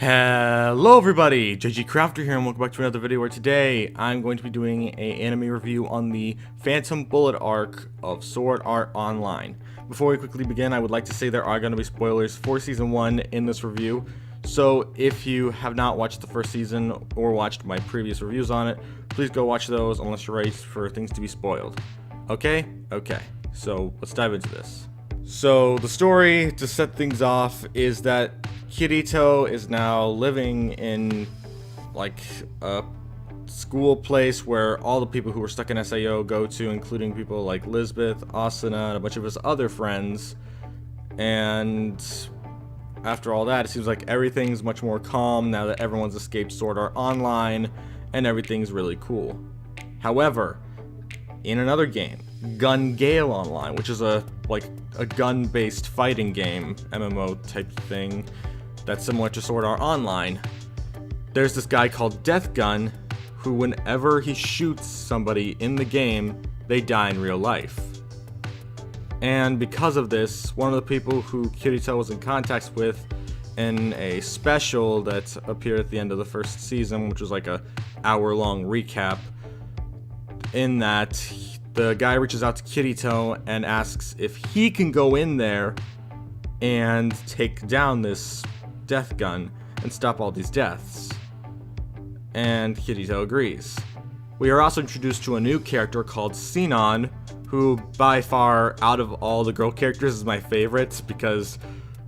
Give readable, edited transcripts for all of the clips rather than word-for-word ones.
Hello everybody, JG Crafter here and welcome back to another video where today I'm going to be doing an anime review on the Phantom Bullet arc of Sword Art Online. Before we quickly begin, I would like to say there are going to be spoilers for Season 1 in this review, so if you have not watched the first season or watched my previous reviews on it, please go watch those unless you're ready for things to be spoiled. Okay, so let's dive into this. So the story, to set things off, is that Kirito is now living in like a school place where all the people who were stuck in SAO go to, including people like Lisbeth, Asuna, and a bunch of his other friends. And after all that, it seems like everything's much more calm now that everyone's escaped Sword Art Online and everything's really cool. However, in another game, Gun Gale Online, which is a gun-based fighting game, MMO type thing, that's similar to Sword Art Online, there's this guy called Death Gun, who whenever he shoots somebody in the game, they die in real life. And because of this, one of the people who Kirito was in contact with in a special that appeared at the end of the first season, which was like a hour-long recap, in that the guy reaches out to Kirito and asks if he can go in there and take down this Death Gun and stop all these deaths. And Kirito agrees. We are also introduced to a new character called Sinon, who by far, out of all the girl characters, is my favorite because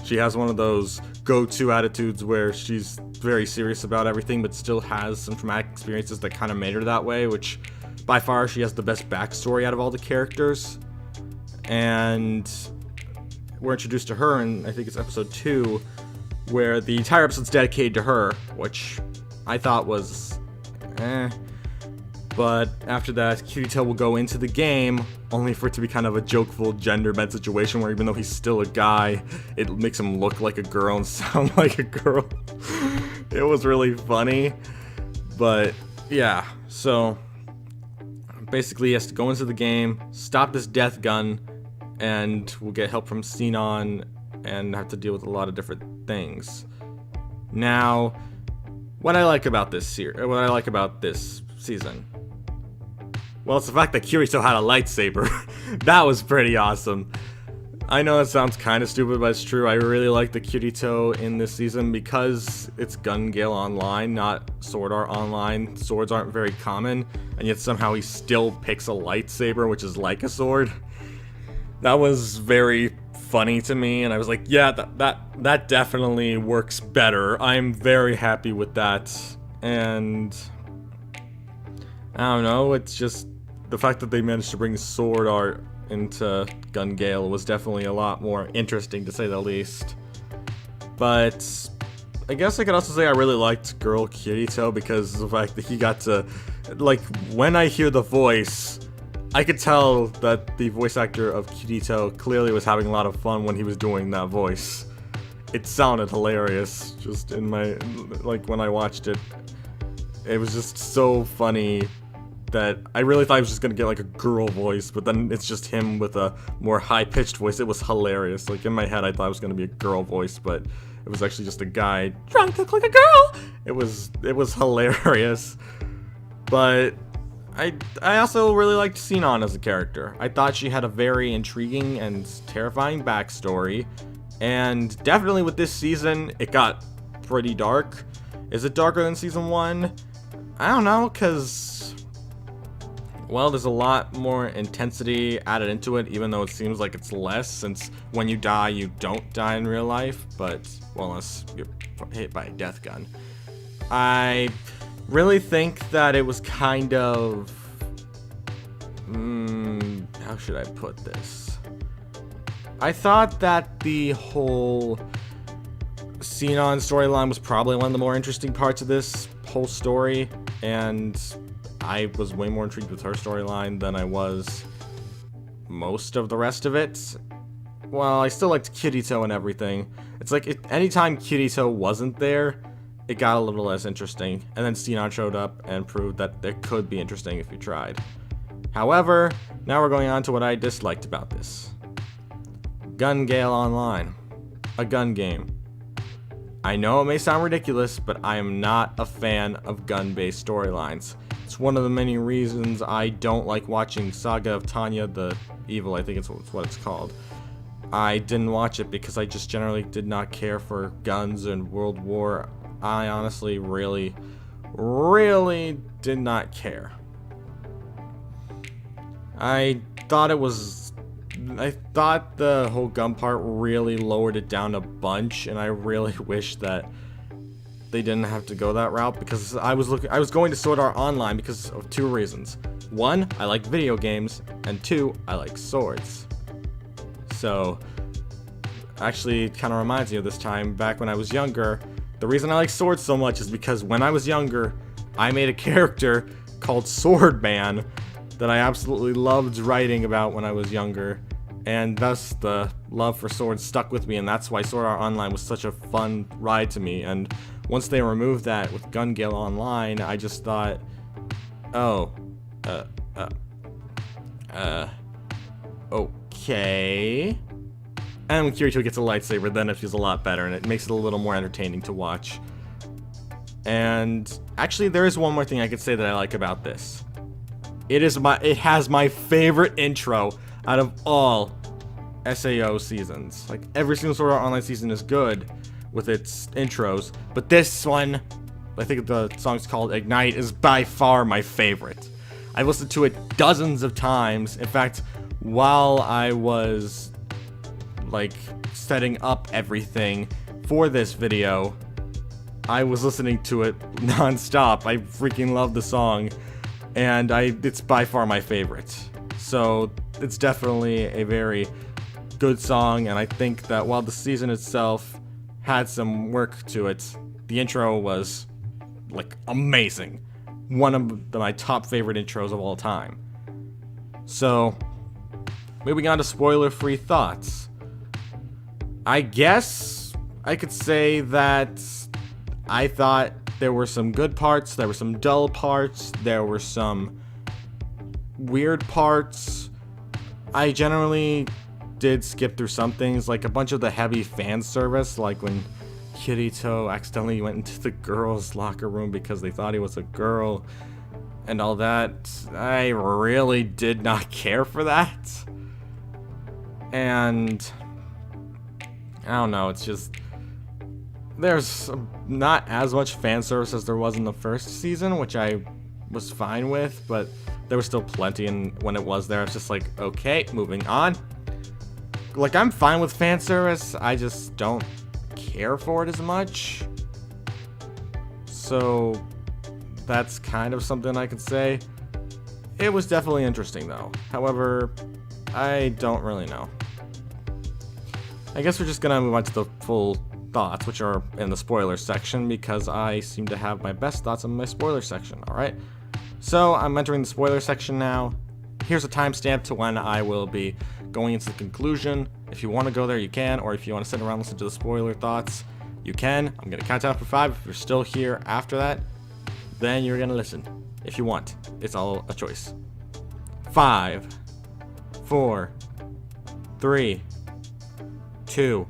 she has one of those go-to attitudes where she's very serious about everything but still has some traumatic experiences that kind of made her that way, which by far she has the best backstory out of all the characters. And we're introduced to her in, I think it's episode 2, where the entire episode's dedicated to her, which I thought was but after that, Kirito will go into the game, only for it to be kind of a jokeful gender-bent situation where even though he's still a guy, it makes him look like a girl and sound like a girl. It was really funny, but yeah, so basically he has to go into the game, stop this Death Gun, and we'll get help from Sinon and have to deal with a lot of different things. Now, what I like about this season, well, it's the fact that Kirito had a lightsaber. That was pretty awesome. I know it sounds kind of stupid, but it's true. I really like the Kirito in this season because it's Gun Gale Online, not Sword Art Online. Swords aren't very common, and yet somehow he still picks a lightsaber, which is like a sword. That was very funny to me, and I was like, yeah, that definitely works better. I'm very happy with that. And I don't know, it's just the fact that they managed to bring sword art into Gun Gale was definitely a lot more interesting, to say the least. But I guess I could also say I really liked Girl Kirito because of the fact that he got to, like, when I hear the voice, I could tell that the voice actor of Kirito clearly was having a lot of fun when he was doing that voice. It sounded hilarious, just in my, like, when I watched it. It was just so funny that I really thought I was just gonna get like a girl voice, but then it's just him with a more high-pitched voice. It was hilarious. Like, in my head I thought it was gonna be a girl voice, but it was actually just a guy trying to look like a girl. It was hilarious. But I also really liked Sinon as a character. I thought she had a very intriguing and terrifying backstory, and definitely with this season it got pretty dark. Is it darker than season 1? I don't know, because, well, there's a lot more intensity added into it, even though it seems like it's less, since when you die, you don't die in real life, but, well, unless you're hit by a death gun. I really think that it was kind of, how should I put this? I thought that the whole Sinon storyline was probably one of the more interesting parts of this whole story, and I was way more intrigued with her storyline than I was most of the rest of it. Well, I still liked Kirito and everything. It's like, anytime Kirito wasn't there, it got a little less interesting, and then Sinon showed up and proved that it could be interesting if you tried. However, now we're going on to what I disliked about this. Gun Gale Online. A gun game. I know it may sound ridiculous, but I am not a fan of gun-based storylines. It's one of the many reasons I don't like watching Saga of Tanya the Evil, I think it's what it's called. I didn't watch it because I just generally did not care for guns and World War. I honestly really did not care. I thought the whole gun part really lowered it down a bunch, and I really wish that they didn't have to go that route, because I was going to Sword Art Online because of two reasons. One, I like video games, and two, I like swords. So, actually, it kind of reminds me of this time back when I was younger. The reason I like swords so much is because when I was younger, I made a character called Swordman that I absolutely loved writing about when I was younger, and thus the love for swords stuck with me, and that's why Sword Art Online was such a fun ride to me. And once they removed that with Gun Gale Online, I just thought, oh, okay. And when Kirito gets a lightsaber, then it feels a lot better, and it makes it a little more entertaining to watch. And actually, there is one more thing I could say that I like about this. It has my favorite intro out of all SAO seasons. Like, every single Sword Art Online season is good with its intros, but this one, I think the song's called Ignite, is by far my favorite. I've listened to it dozens of times. In fact, while I was like setting up everything for this video, I was listening to it non-stop. I freaking love the song, and it's by far my favorite. So it's definitely a very good song, and I think that while the season itself had some work to it, the intro was like amazing. One of my top favorite intros of all time. So, moving on to spoiler-free thoughts. I guess I could say that I thought there were some good parts, there were some dull parts, there were some weird parts. I generally did skip through some things, like a bunch of the heavy fan service, like when Kirito accidentally went into the girls' locker room because they thought he was a girl and all that. I really did not care for that. And I don't know, it's just, there's not as much fan service as there was in the first season, which I was fine with, but there was still plenty, and when it was there, it's just like, okay, moving on. Like, I'm fine with fan service, I just don't care for it as much. So that's kind of something I could say. It was definitely interesting though. However, I don't really know. I guess we're just gonna move on to the full thoughts, which are in the spoiler section, because I seem to have my best thoughts in my spoiler section. Alright, so I'm entering the spoiler section now. Here's a timestamp to when I will be going into the conclusion. If you want to go there, you can, or if you want to sit around and listen to the spoiler thoughts, you can. I'm going to count down for 5. If you're still here after that, then you're going to listen. If you want. It's all a choice. 5, 4, 3, 2,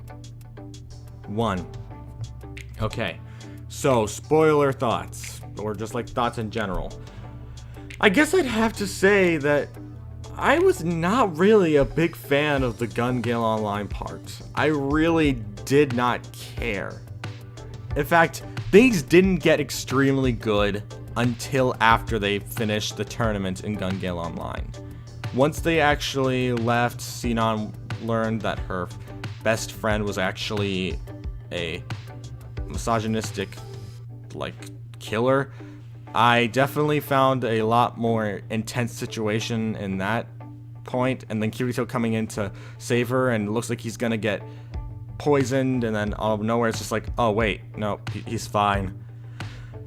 1. Okay, so spoiler thoughts, or just like thoughts in general. I guess I'd have to say that I was not really a big fan of the Gun Gale Online part. I really did not care. In fact, things didn't get extremely good until after they finished the tournament in Gun Gale Online. Once they actually left, Sinon learned that her best friend was actually a misogynistic, like, killer. I definitely found a lot more intense situation in that point, and then Kirito coming in to save her, and it looks like he's gonna get poisoned, and then out of nowhere it's just like, oh wait, no, he's fine.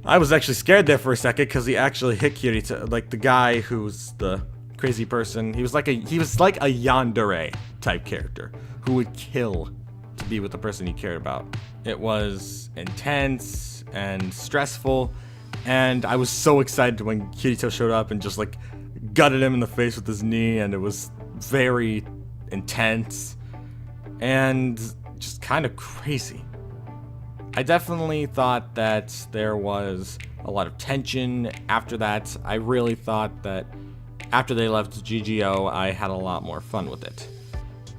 I was actually scared there for a second because he actually hit Kirito, like the guy who's the crazy person. He was like a yandere type character who would kill to be with the person he cared about. It was intense and stressful. And I was so excited when Kirito showed up and just like gutted him in the face with his knee, and it was very intense and just kind of crazy. I definitely thought that there was a lot of tension after that. I really thought that after they left GGO, I had a lot more fun with it.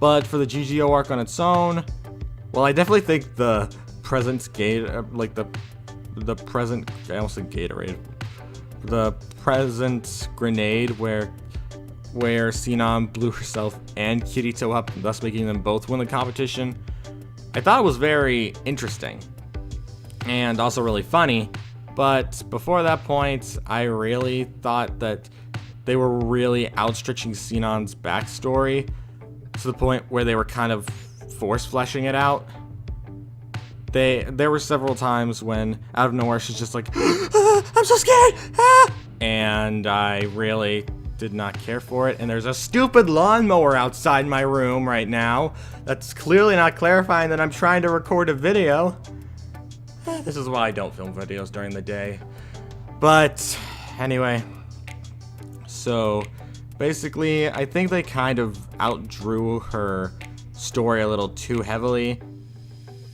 But for the GGO arc on its own, well, I definitely think the present the present, I almost said Gatorade, the present grenade where Sinon blew herself and Kirito up, thus making them both win the competition, I thought it was very interesting and also really funny. But before that point, I really thought that they were really outstretching Sinon's backstory to the point where they were kind of force fleshing it out. There were several times when out of nowhere she's just like, I'm so scared, and I really did not care for it. And there's a stupid lawnmower outside my room right now that's clearly not clarifying that I'm trying to record a video. This is why I don't film videos during the day. But anyway, so basically I think they kind of outdrew her story a little too heavily,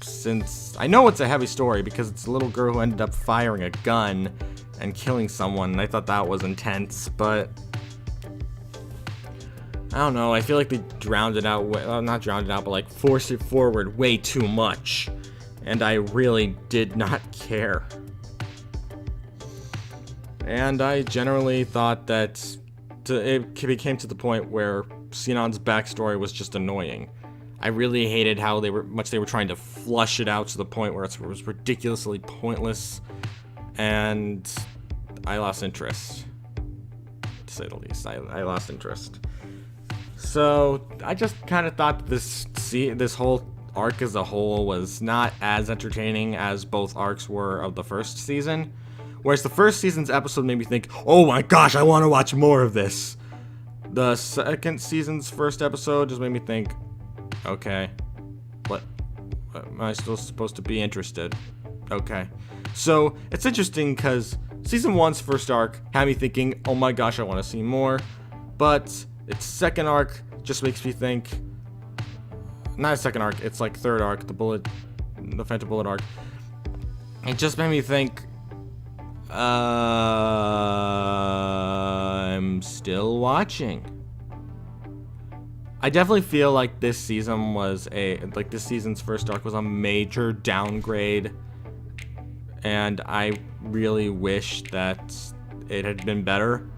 since I know it's a heavy story because it's a little girl who ended up firing a gun and killing someone, and I thought that was intense. But I don't know, I feel like they drowned it out, not drowned it out, but like forced it forward way too much, and I really did not care. And I generally thought that it became to the point where Sinon's backstory was just annoying. I really hated how they were trying to flush it out to the point where it was ridiculously pointless, and I lost interest, to say the least. I lost interest. So I just kind of thought this whole arc as a whole was not as entertaining as both arcs were of the first season. Whereas the first season's episode made me think, oh my gosh, I want to watch more of this. The second season's first episode just made me think, okay, what am I still supposed to be interested? Okay. So it's interesting because season 1's first arc had me thinking, oh my gosh, I want to see more. But its second arc just makes me think, not a second arc, it's like third arc, the Phantom Bullet arc. It just made me think, I'm still watching. I definitely feel like this season's first arc was a major downgrade, and I really wish that it had been better.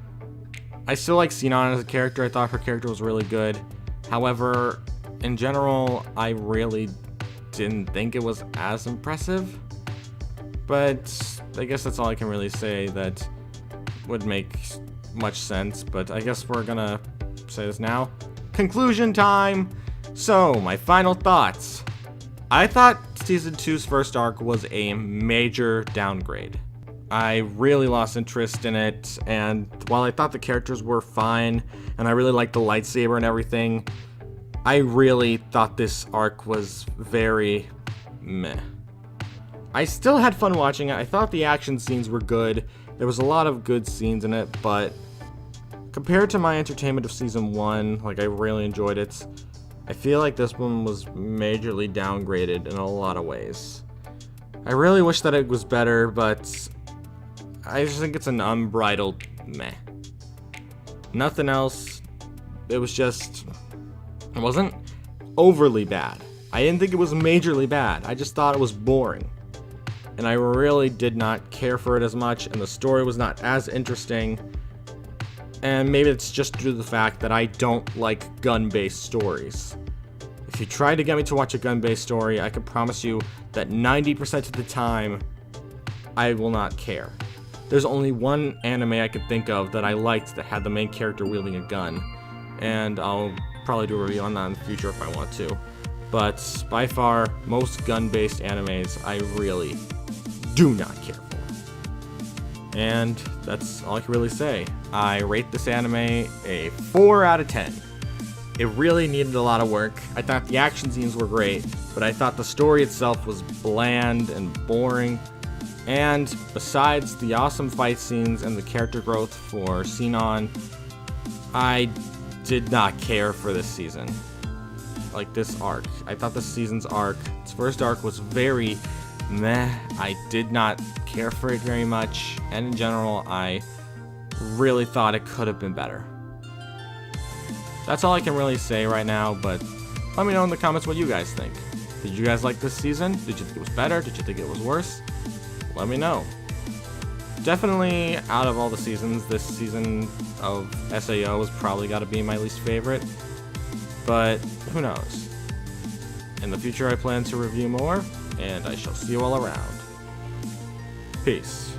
I still like Sinon as a character. I thought her character was really good. However, in general, I really didn't think it was as impressive. But I guess that's all I can really say that would make much sense. But I guess we're gonna say this now. Conclusion time! So, my final thoughts. I thought Season 2's first arc was a major downgrade. I really lost interest in it, and while I thought the characters were fine, and I really liked the lightsaber and everything, I really thought this arc was very meh. I still had fun watching it. I thought the action scenes were good. There was a lot of good scenes in it, but compared to my entertainment of Season 1, like, I really enjoyed it. I feel like this one was majorly downgraded in a lot of ways. I really wish that it was better, but I just think it's an unbridled meh. Nothing else. It wasn't overly bad. I didn't think it was majorly bad. I just thought it was boring. And I really did not care for it as much, and the story was not as interesting. And maybe it's just due to the fact that I don't like gun-based stories. If you try to get me to watch a gun-based story, I can promise you that 90% of the time, I will not care. There's only one anime I could think of that I liked that had the main character wielding a gun, and I'll probably do a review on that in the future if I want to. But by far, most gun-based animes I really do not care for. And that's all I can really say. I rate this anime a 4 out of 10. It really needed a lot of work. I thought the action scenes were great, but I thought the story itself was bland and boring. And besides the awesome fight scenes and the character growth for Sinon, I did not care for this season. Like, this arc. I thought this season's arc, its first arc, was very meh. I did not care for it very much, and in general, I really thought it could have been better. That's all I can really say right now, but let me know in the comments what you guys think. Did you guys like this season? Did you think it was better? Did you think it was worse? Let me know. Definitely, out of all the seasons, this season of SAO has probably got to be my least favorite, but who knows. In the future, I plan to review more, and I shall see you all around. Peace.